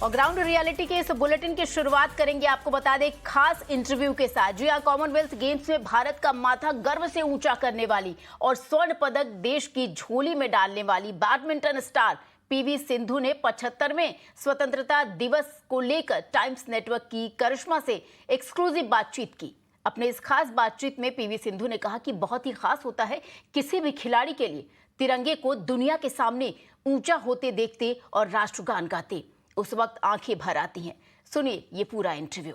और ground reality के इस बुलेटिन की शुरुआत करेंगे, आपको बता दें, खास इंटरव्यू के साथ। जी हां, कॉमनवेल्थ गेम्स में भारत का माथा गर्व से ऊंचा करने वाली और स्वर्ण पदक देश की झोली में डालने वाली बैडमिंटन स्टार पीवी सिंधु ने 75वें स्वतंत्रता दिवस को लेकर टाइम्स नेटवर्क की करिश्मा से एक्सक्लूसिव बातचीत की। अपने इस खास बातचीत में पीवी सिंधु ने कहा कि बहुत ही खास होता है किसी भी खिलाड़ी के लिए तिरंगे को दुनिया के सामने ऊंचा होते देखते और राष्ट्रगान गाते उस वक्त आंखें भर आती हैं। सुनिए ये पूरा interview.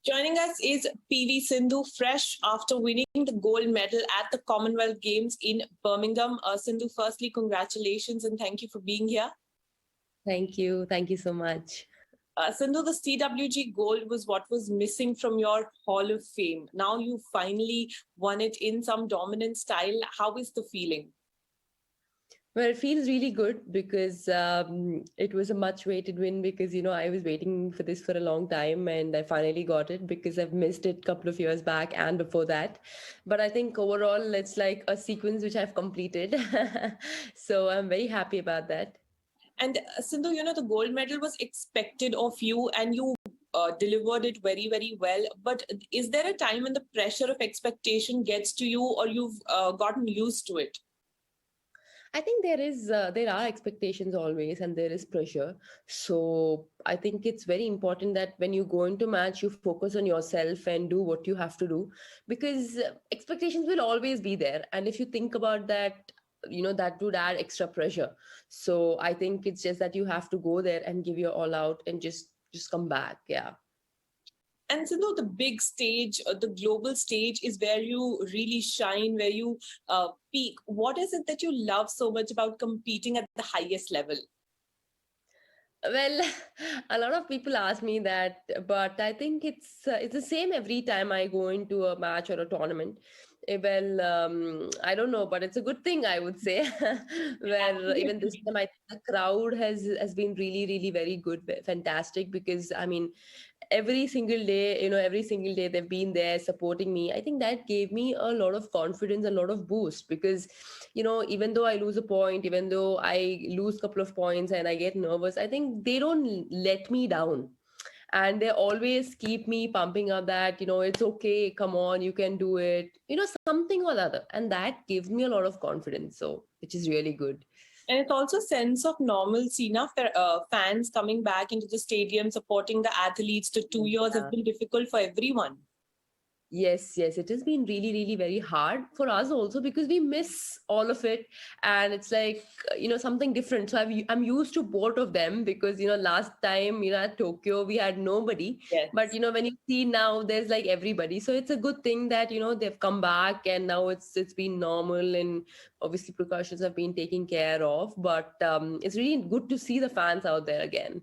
Joining us is PV Sindhu, fresh after winning the gold medal at the Commonwealth Games in Birmingham. Sindhu, firstly, congratulations and thank you for being here. Thank you. Thank you so much. Sindhu, the CWG gold was what was missing from your Hall of Fame. Now you finally won it in some dominant style. How is the feeling? Well, it feels really good because it was a much-awaited win because, I was waiting for this for a long time and I finally got it because I've missed it a couple of years back and before that. But I think overall, it's like a sequence which I've completed. So I'm very happy about that. And Sindhu, the gold medal was expected of you and you delivered it very, very well. But is there a time when the pressure of expectation gets to you or you've gotten used to it? I think there are expectations always and there is pressure. So I think it's very important that when you go into match, you focus on yourself and do what you have to do because expectations will always be there. And if you think about that, that would add extra pressure. So I think it's just that you have to go there and give your all out and just come back. Yeah. And Sindhu, the big stage, the global stage is where you really shine, where you peak. What is it that you love so much about competing at the highest level? Well, a lot of people ask me that, but I think it's the same every time I go into a match or a tournament. Well, I don't know, but it's a good thing, I would say. Where even this time, I think the crowd has been really, really very good, fantastic. Because I mean, every single day they've been there supporting me. I think that gave me a lot of confidence, a lot of boost because even though I lose a point, even though I lose a couple of points and I get nervous, I think they don't let me down and they always keep me pumping up that it's okay, come on, you can do it, something or the other, and that gives me a lot of confidence, so which is really good. And it's also a sense of normalcy. Now, fans coming back into the stadium, supporting the athletes. The 2 years have been difficult for everyone. Yes, it has been really, really very hard for us also because we miss all of it. And it's like, something different. So I'm used to both of them because, last time, at Tokyo, we had nobody. Yes. But, when you see now, there's like everybody. So it's a good thing that, they've come back and now it's been normal and obviously precautions have been taken care of. But it's really good to see the fans out there again.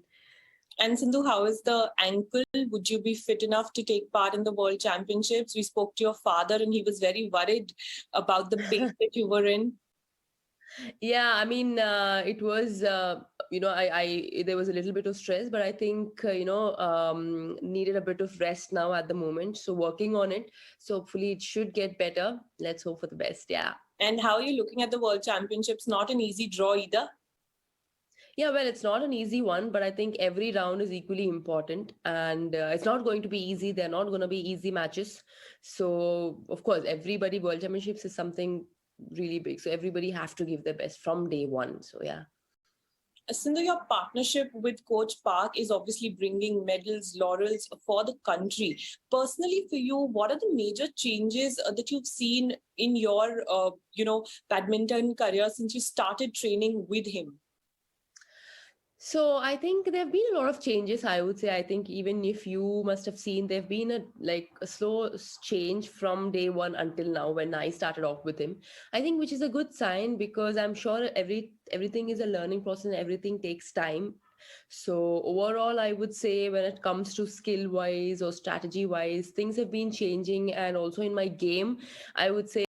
And Sindhu, how is the ankle? Would you be fit enough to take part in the World Championships? We spoke to your father and he was very worried about the pace that you were in. Yeah, I mean, it was, there was a little bit of stress, but I think, needed a bit of rest now at the moment. So working on it. So hopefully it should get better. Let's hope for the best. Yeah. And how are you looking at the World Championships? Not an easy draw either. Yeah, well, it's not an easy one, but I think every round is equally important and it's not going to be easy. They're not going to be easy matches. So, of course, World Championships is something really big. So everybody have to give their best from day one. So, yeah. Sindhu, your partnership with Coach Park is obviously bringing medals, laurels for the country. Personally, for you, what are the major changes that you've seen in your, badminton career since you started training with him? So I think there have been a lot of changes, I would say. I think even if you must have seen, there have been a slow change from day one until now when I started off with him. I think which is a good sign because I'm sure everything is a learning process and everything takes time. So overall, I would say when it comes to skill wise or strategy wise, things have been changing. And also in my game, I would say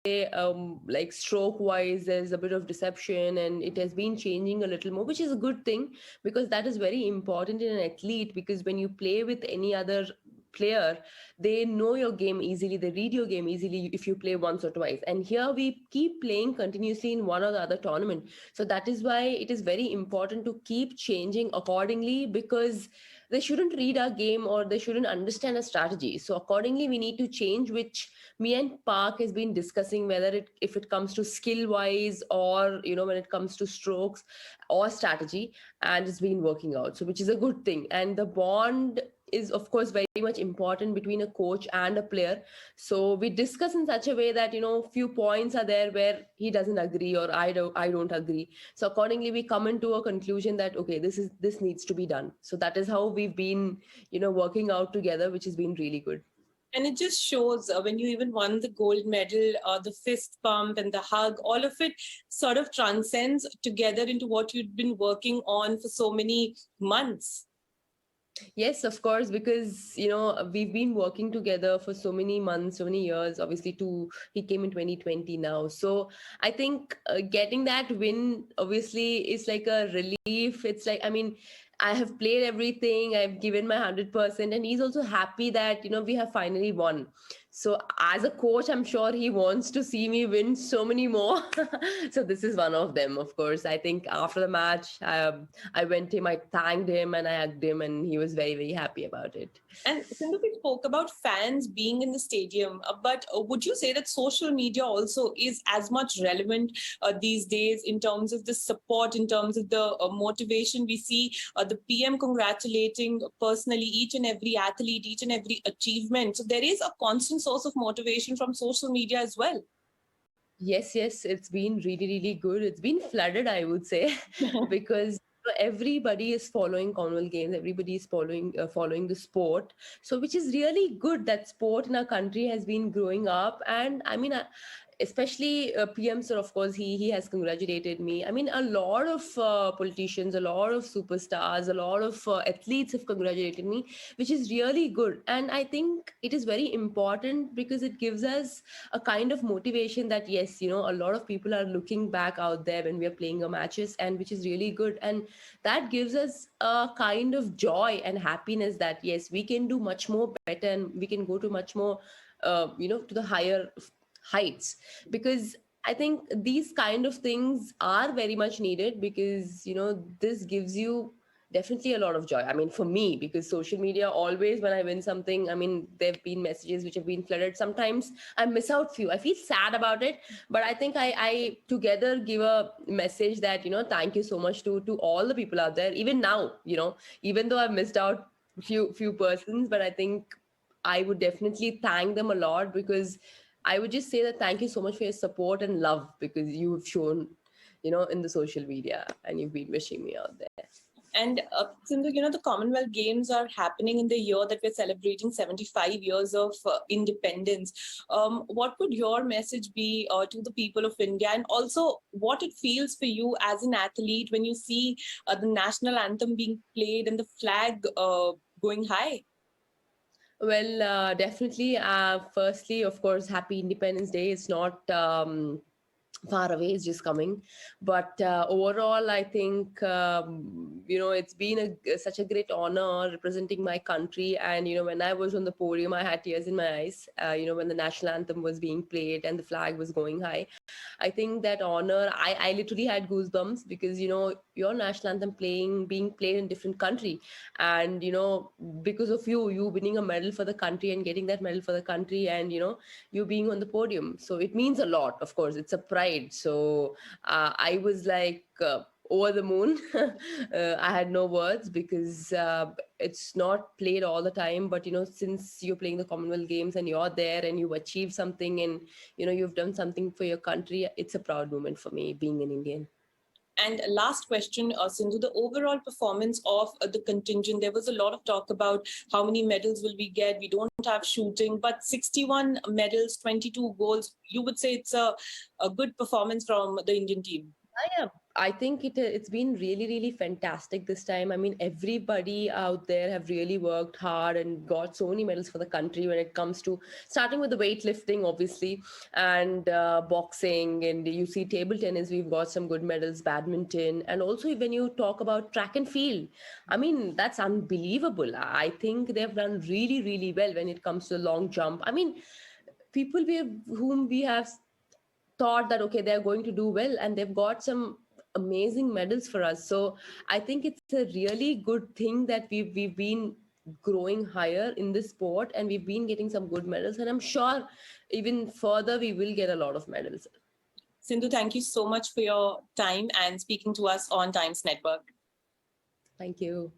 like stroke wise, there's a bit of deception and it has been changing a little more, which is a good thing because that is very important in an athlete, because when you play with any other player, they know your game easily, they read your game easily if you play once or twice. And here we keep playing continuously in one or the other tournament. So that is why it is very important to keep changing accordingly, because they shouldn't read our game or they shouldn't understand a strategy. So accordingly, we need to change, which me and Park has been discussing, whether if it comes to skill wise or when it comes to strokes or strategy, and it's been working out. So which is a good thing. And the bond is of course very much important between a coach and a player. So we discuss in such a way that few points are there where he doesn't agree or I don't agree. So accordingly we come into a conclusion that okay, this needs to be done. So that is how we've been working out together, which has been really good. And it just shows when you even won the gold medal, the fist bump and the hug, all of it sort of transcends together into what you'd been working on for so many months. Yes, of course, because we've been working together for so many months, so many years. Obviously, he came in 2020 now, so I think getting that win obviously is like a relief. It's like, I mean, I have played everything, I've given my 100%, and he's also happy that we have finally won. So as a coach, I'm sure he wants to see me win so many more. So this is one of them, of course. I think after the match, I went to him, I thanked him and I hugged him, and he was very, very happy about it. And Sindhu, we spoke about fans being in the stadium, but would you say that social media also is as much relevant these days in terms of the support, in terms of the motivation? We see the PM congratulating personally each and every athlete, each and every achievement. So there is a constant source of motivation from social media as well. Yes, it's been really, really good. It's been flooded, I would say, because everybody is following Commonwealth Games. Everybody is following the sport. So, which is really good that sport in our country has been growing up. And I mean, especially PM sir, of course, he has congratulated me. I mean, a lot of politicians, a lot of superstars, a lot of athletes have congratulated me, which is really good. And I think it is very important because it gives us a kind of motivation that yes, a lot of people are looking back out there when we are playing our matches, and which is really good. And that gives us a kind of joy and happiness that yes, we can do much more better and we can go to much more to the higher heights, because I think these kind of things are very much needed, because this gives you definitely a lot of joy. I mean, for me, because social media always, when I win something, I mean, there have been messages which have been flooded. Sometimes I miss out few, I feel sad about it, but I think I together give a message that thank you so much to all the people out there. Even now, even though I've missed out few persons, but I think I would definitely thank them a lot, because I would just say that thank you so much for your support and love, because you've shown, in the social media, and you've been wishing me out there. And Sindhu, the Commonwealth Games are happening in the year that we're celebrating 75 years of independence. What would your message be to the people of India, and also what it feels for you as an athlete when you see the national anthem being played and the flag going high? Well, definitely. Firstly, of course, happy Independence Day. It's not far away, it's just coming. But overall, I think, it's been such a great honor representing my country. And, when I was on the podium, I had tears in my eyes, when the national anthem was being played and the flag was going high. I think that honor, I literally had goosebumps, because, your national anthem being played in different country. And, because of you winning a medal for the country and getting that medal for the country, and, you being on the podium. So it means a lot, of course. It's a pride. So I was like over the moon. I had no words, because it's not played all the time. But, since you're playing the Commonwealth Games and you're there and you've achieved something, and, you've done something for your country, it's a proud moment for me being an Indian. And last question, Sindhu, the overall performance of the contingent. There was a lot of talk about how many medals will we get. We don't have shooting, but 61 medals, 22 goals. You would say it's a good performance from the Indian team. Yeah, I think it's been really, really fantastic this time. I mean, everybody out there have really worked hard and got so many medals for the country when it comes to starting with the weightlifting, obviously, and boxing, and you see table tennis, we've got some good medals, badminton, and also when you talk about track and field, I mean, that's unbelievable. I think they've done really, really well when it comes to long jump. I mean, people whom we have thought that okay they're going to do well, and they've got some amazing medals for us. So I think it's a really good thing that we've been growing higher in this sport, and we've been getting some good medals, and I'm sure even further we will get a lot of medals. Sindhu, thank you so much for your time and speaking to us on Times Network. Thank you.